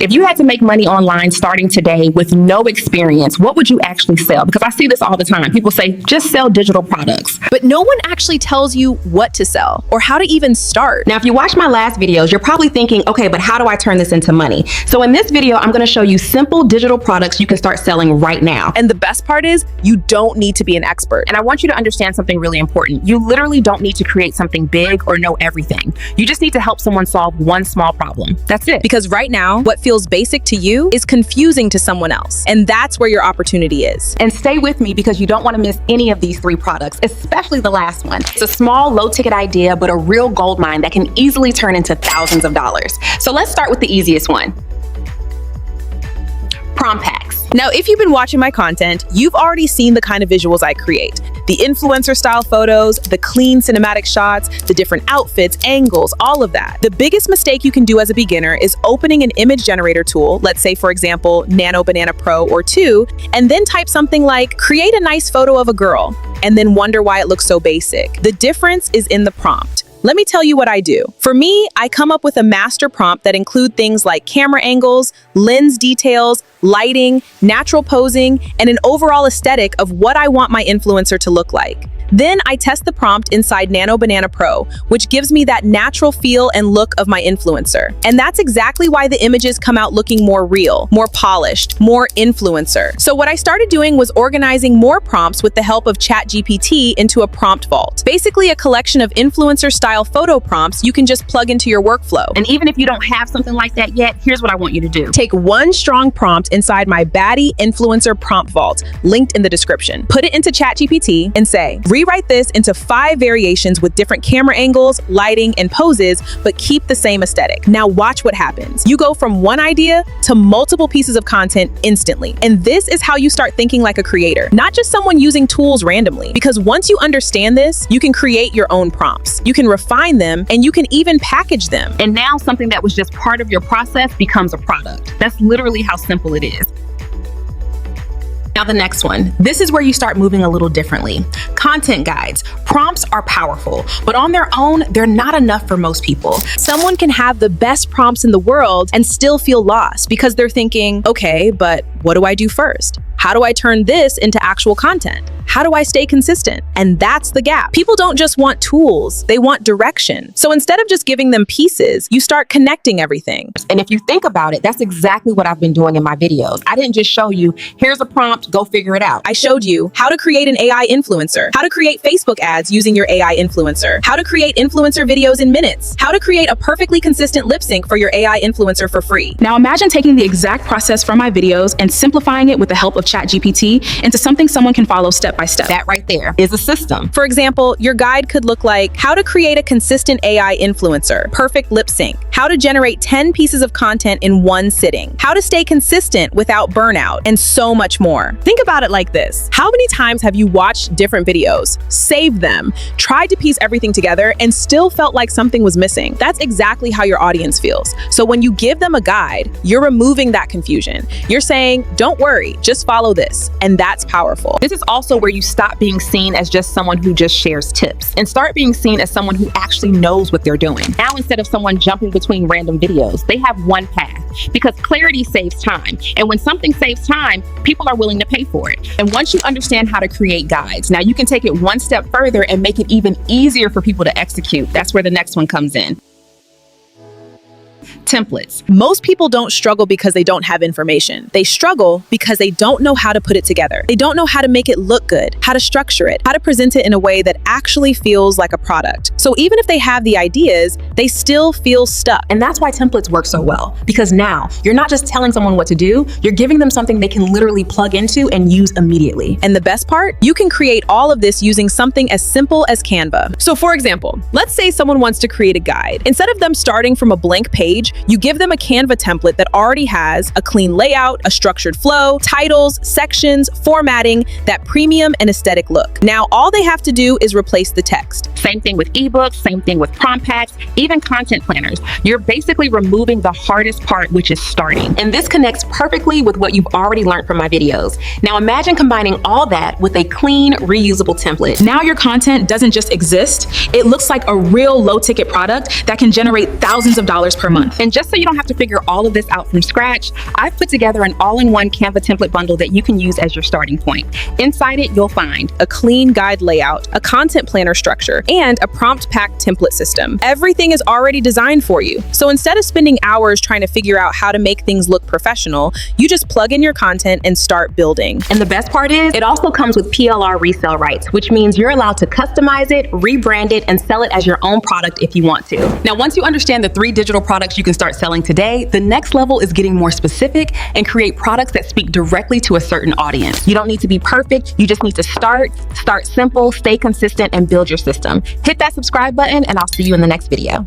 If you had to make money online starting today with no experience, what would you actually sell? Because I see this all the time. People say, just sell digital products. But no one actually tells you what to sell or how to even start. Now, if you watch my last videos, you're probably thinking, okay, but how do I turn this into money? So in this video, I'm going to show you simple digital products you can start selling right now. And the best part is you don't need to be an expert. And I want you to understand something really important. You literally don't need to create something big or know everything. You just need to help someone solve one small problem. That's it. Because right now, what feels basic to you is confusing to someone else. And that's where your opportunity is. And stay with me because you don't want to miss any of these 3 products, especially the last one. It's a small, low-ticket idea, but a real gold mine that can easily turn into thousands of dollars. So let's start with the easiest one. Prompt packs. Now, if you've been watching my content, you've already seen the kind of visuals I create. The influencer style photos, the clean cinematic shots, the different outfits, angles, all of that. The biggest mistake you can do as a beginner is opening an image generator tool, let's say for example, Nano Banana Pro or 2, and then type something like, create a nice photo of a girl, and then wonder why it looks so basic. The difference is in the prompt. Let me tell you what I do. For me, I come up with a master prompt that include things like camera angles, lens details, lighting, natural posing, and an overall aesthetic of what I want my influencer to look like. Then I test the prompt inside Nano Banana Pro, which gives me that natural feel and look of my influencer. And that's exactly why the images come out looking more real, more polished, more influencer. So what I started doing was organizing more prompts with the help of ChatGPT into a prompt vault. Basically a collection of influencer-style photo prompts you can just plug into your workflow. And even if you don't have something like that yet, here's what I want you to do. Take one strong prompt inside my baddie influencer prompt vault, linked in the description. Put it into ChatGPT and say, rewrite this into 5 variations with different camera angles, lighting, and poses, but keep the same aesthetic. Now watch what happens. You go from one idea to multiple pieces of content instantly. And this is how you start thinking like a creator, not just someone using tools randomly. Because once you understand this, you can create your own prompts. You can refine them, and you can even package them. And now something that was just part of your process becomes a product. That's literally how simple it is. Now the next one, this is where you start moving a little differently. Content guides. Prompts are powerful, but on their own, they're not enough for most people. Someone can have the best prompts in the world and still feel lost because they're thinking, okay, but what do I do first? How do I turn this into actual content? How do I stay consistent? And that's the gap. People don't just want tools, they want direction. So instead of just giving them pieces, you start connecting everything. And if you think about it, that's exactly what I've been doing in my videos. I didn't just show you, here's a prompt, go figure it out. I showed you how to create an AI influencer, how to create Facebook ads using your AI influencer, how to create influencer videos in minutes, how to create a perfectly consistent lip sync for your AI influencer for free. Now imagine taking the exact process from my videos and simplifying it with the help of ChatGPT into something someone can follow step by step. That right there is a system. For example, your guide could look like how to create a consistent AI influencer, perfect lip sync, how to generate 10 pieces of content in one sitting, how to stay consistent without burnout, and so much more. Think about it like this. How many times have you watched different videos, saved them, tried to piece everything together, and still felt like something was missing? That's exactly how your audience feels. So when you give them a guide, you're removing that confusion. You're saying, don't worry, just follow this. And that's powerful. This is also where you stop being seen as just someone who just shares tips and start being seen as someone who actually knows what they're doing. Now, instead of someone jumping between random videos, they have one path because clarity saves time. And when something saves time, people are willing to pay for it. And once you understand how to create guides, now you can take it one step further and make it even easier for people to execute. That's where the next one comes in. Templates. Most people don't struggle because they don't have information. They struggle because they don't know how to put it together. They don't know how to make it look good, how to structure it, how to present it in a way that actually feels like a product. So even if they have the ideas, they still feel stuck. And that's why templates work so well, because now you're not just telling someone what to do, you're giving them something they can literally plug into and use immediately. And the best part, you can create all of this using something as simple as Canva. So for example, let's say someone wants to create a guide. Instead of them starting from a blank page, you give them a Canva template that already has a clean layout, a structured flow, titles, sections, formatting, that premium and aesthetic look. Now, all they have to do is replace the text. Same thing with ebooks, same thing with prompt packs, even content planners. You're basically removing the hardest part, which is starting. And this connects perfectly with what you've already learned from my videos. Now imagine combining all that with a clean, reusable template. Now your content doesn't just exist, it looks like a real low-ticket product that can generate thousands of dollars per month. And And just so you don't have to figure all of this out from scratch, I've put together an all-in-one Canva template bundle that you can use as your starting point. Inside it, you'll find a clean guide layout, a content planner structure, and a prompt-packed template system. Everything is already designed for you. So instead of spending hours trying to figure out how to make things look professional, you just plug in your content and start building. And the best part is, it also comes with PLR resale rights, which means you're allowed to customize it, rebrand it, and sell it as your own product if you want to. Now, once you understand the 3 digital products you can start selling today, the next level is getting more specific and create products that speak directly to a certain audience. You don't need to be perfect. You just need to start simple, stay consistent, and build your system. Hit that subscribe button, and I'll see you in the next video.